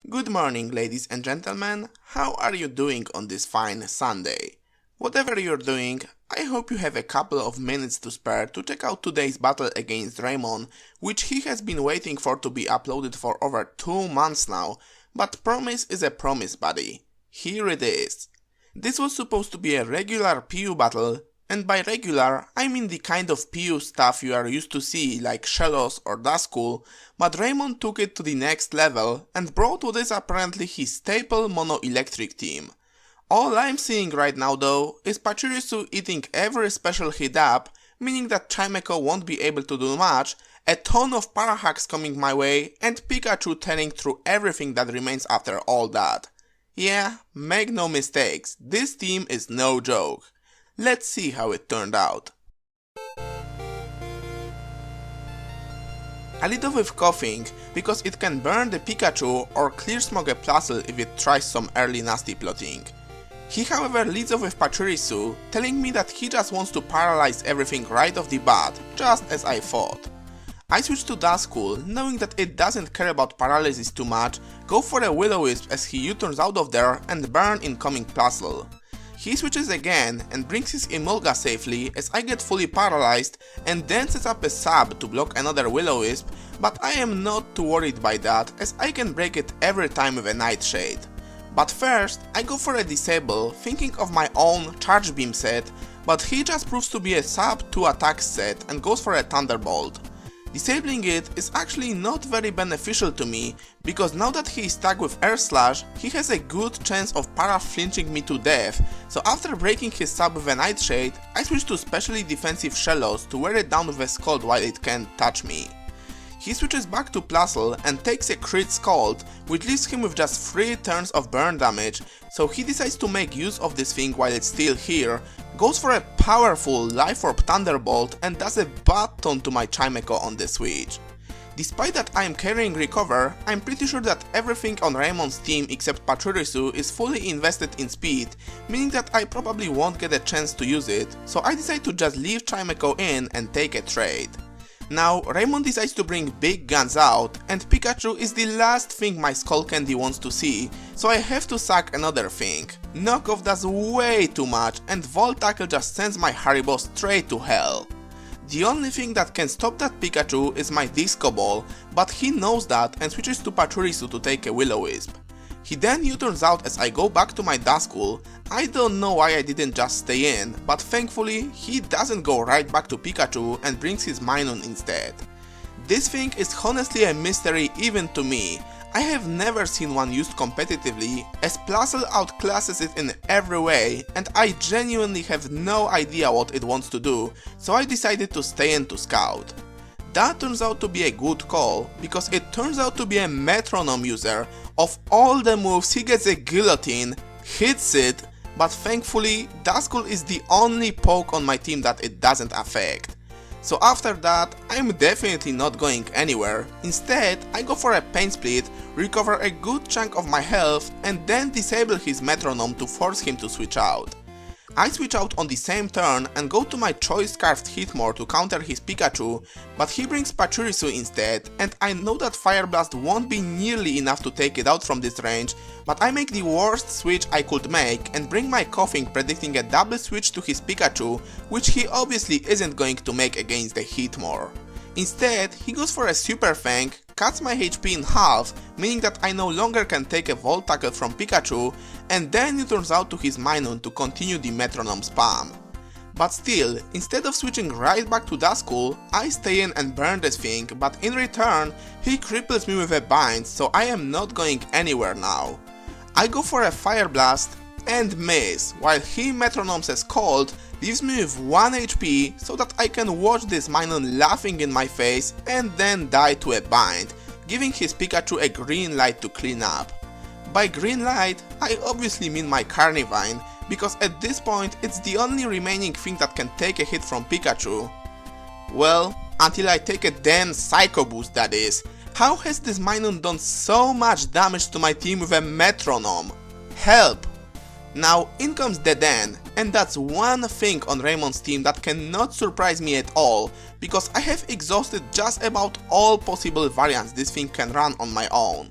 Good morning, ladies and gentlemen. How are you doing on this fine Sunday? Whatever you're doing, I hope you have a couple of minutes to spare to check out today's battle against Raymon, which he has been waiting for to be uploaded for over 2 months now, but promise is a promise, buddy. Here it is. This was supposed to be a regular PU battle, and by regular, I mean the kind of PU stuff you are used to see like Shellos or Duskull, but Raymon took it to the next level and brought what is apparently his staple mono-electric team. All I'm seeing right now though is Pachirisu eating every special hit up, meaning that Chimecho won't be able to do much, a ton of parahacks coming my way, and Pikachu tearing through everything that remains after all that. Yeah, make no mistakes, this team is no joke. Let's see how it turned out. I lead off with coughing, because it can burn the Pikachu or clear smog a Plusle if it tries some early nasty plotting. He however leads off with Pachirisu, telling me that he just wants to paralyze everything right off the bat, just as I thought. I switch to Duskull, knowing that it doesn't care about paralysis too much, go for a Will-O-Wisp as he U-turns out of there and burn incoming Plusle. He switches again and brings his Emolga safely as I get fully paralyzed and then sets up a sub to block another Will-O-Wisp, but I am not too worried by that as I can break it every time with a Nightshade. But first, I go for a disable, thinking of my own Charge Beam set, but he just proves to be a sub 2 attacks set and goes for a Thunderbolt. Disabling it is actually not very beneficial to me, because now that he is stuck with Air Slash, he has a good chance of para-flinching me to death, so after breaking his sub with a Nightshade, I switch to specially defensive Shellos to wear it down with a Scald while it can't touch me. He switches back to Plusle and takes a crit Scald, which leaves him with just 3 turns of burn damage, so he decides to make use of this thing while it's still here, goes for a powerful Life Orb Thunderbolt and does a butt ton to my Chimecho on the switch. Despite that I am carrying Recover, I'm pretty sure that everything on Raymon's team except Pachirisu is fully invested in speed, meaning that I probably won't get a chance to use it, so I decide to just leave Chimecho in and take a trade. Now, Raymon decides to bring big guns out, and Pikachu is the last thing my Skull Candy wants to see, so I have to sack another thing. Knockoff does way too much, and Volt Tackle just sends my Haribo straight to hell. The only thing that can stop that Pikachu is my Disco Ball, but he knows that and switches to Pachirisu to take a Will-O-Wisp. He then U-turns out as I go back to my Duskull. I don't know why I didn't just stay in, but thankfully he doesn't go right back to Pikachu and brings his Minun instead. This thing is honestly a mystery even to me. I have never seen one used competitively, as Plusle outclasses it in every way, and I genuinely have no idea what it wants to do, so I decided to stay in to scout. That turns out to be a good call, because it turns out to be a Metronome user. Of all the moves he gets a Guillotine, hits it, but thankfully Duskull is the only poke on my team that it doesn't affect. So after that, I'm definitely not going anywhere. Instead, I go for a Pain Split, recover a good chunk of my health, and then disable his Metronome to force him to switch out. I switch out on the same turn and go to my Choice Scarfed Hitmore to counter his Pikachu, but he brings Pachirisu instead, and I know that Fire Blast won't be nearly enough to take it out from this range, but I make the worst switch I could make and bring my Coughing, predicting a double switch to his Pikachu, which he obviously isn't going to make against the Hitmore. Instead, he goes for a Super Fang, cuts my HP in half, meaning that I no longer can take a Volt Tackle from Pikachu, and then he turns out to his Minun to continue the Metronome spam. But still, instead of switching right back to Duskull, I stay in and burn this thing, but in return, he cripples me with a bind, so I am not going anywhere now. I go for a Fire Blast and miss, while he Metronomes as Cold, leaves me with 1 HP so that I can watch this Minun laughing in my face and then die to a bind, giving his Pikachu a green light to clean up. By green light, I obviously mean my Carnivine, because at this point it's the only remaining thing that can take a hit from Pikachu. Well, until I take a damn Psycho Boost, that is. How has this Minun done so much damage to my team with a Metronome? Help! Now in comes Dedan, and that's one thing on Raymon's team that cannot surprise me at all, because I have exhausted just about all possible variants this thing can run on my own.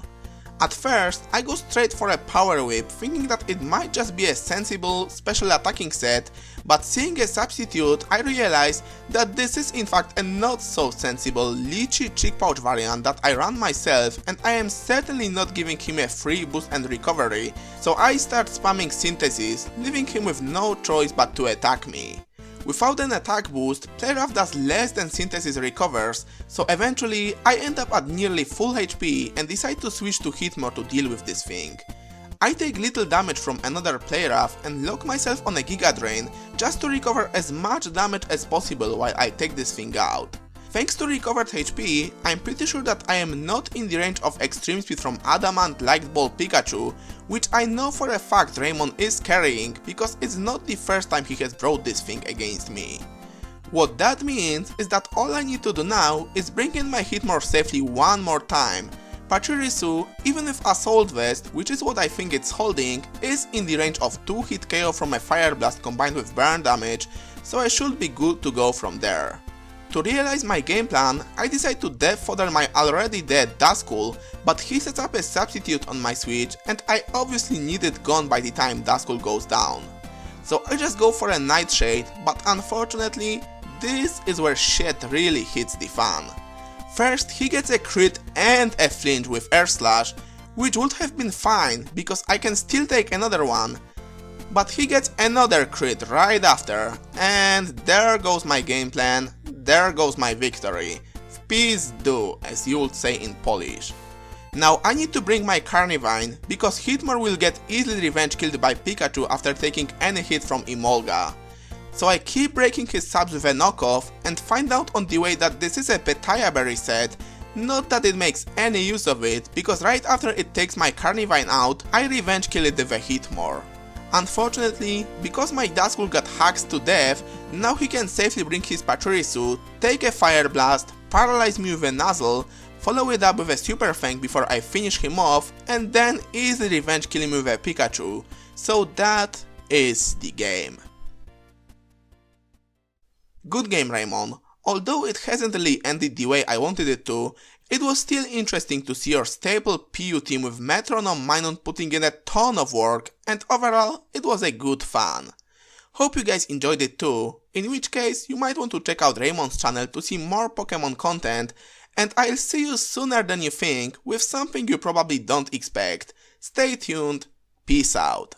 At first, I go straight for a power whip, thinking that it might just be a sensible special attacking set, but seeing a substitute, I realize that this is in fact a not so sensible lychee cheek pouch variant that I run myself, and I am certainly not giving him a free boost and recovery, so I start spamming synthesis, leaving him with no choice but to attack me. Without an attack boost, Playraf does less than Synthesis recovers, so eventually I end up at nearly full HP and decide to switch to Hitmore to deal with this thing. I take little damage from another Playraf and lock myself on a Giga Drain just to recover as much damage as possible while I take this thing out. Thanks to recovered HP, I'm pretty sure that I am not in the range of extreme speed from Adamant Light Ball Pikachu, which I know for a fact Raymon is carrying because it's not the first time he has brought this thing against me. What that means is that all I need to do now is bring in my Hitmore safely one more time. Pachirisu, even with Assault Vest, which is what I think it's holding, is in the range of 2 hit KO from a Fire Blast combined with burn damage, so I should be good to go from there. To realize my game plan, I decide to death fodder my already dead Duskull, but he sets up a substitute on my switch and I obviously need it gone by the time Duskull goes down. So I just go for a Nightshade, but unfortunately, this is where shit really hits the fan. First, he gets a crit and a flinch with Air Slash, which would have been fine because I can still take another one. But he gets another crit right after, and there goes my game plan, there goes my victory. W pizdu, as you would say in Polish. Now I need to bring my Carnivine, because Hitmore will get easily revenge killed by Pikachu after taking any hit from Emolga. So I keep breaking his subs with a knockoff, and find out on the way that this is a Petaya Berry set, not that it makes any use of it, because right after it takes my Carnivine out, I revenge kill it with a Hitmore. Unfortunately, because my Duskull got hacked to death, now he can safely bring his Pachirisu, take a Fire Blast, paralyze me with a Nuzzle, follow it up with a Super Fang before I finish him off, and then easily revenge kill him with a Pikachu. So that is the game. Good game, Raymon. Although it hasn't really ended the way I wanted it to, it was still interesting to see your staple PU team with Metronome Minun putting in a ton of work, and overall, it was a good fun. Hope you guys enjoyed it too, in which case you might want to check out Raymon's channel to see more Pokemon content, and I'll see you sooner than you think with something you probably don't expect. Stay tuned, peace out.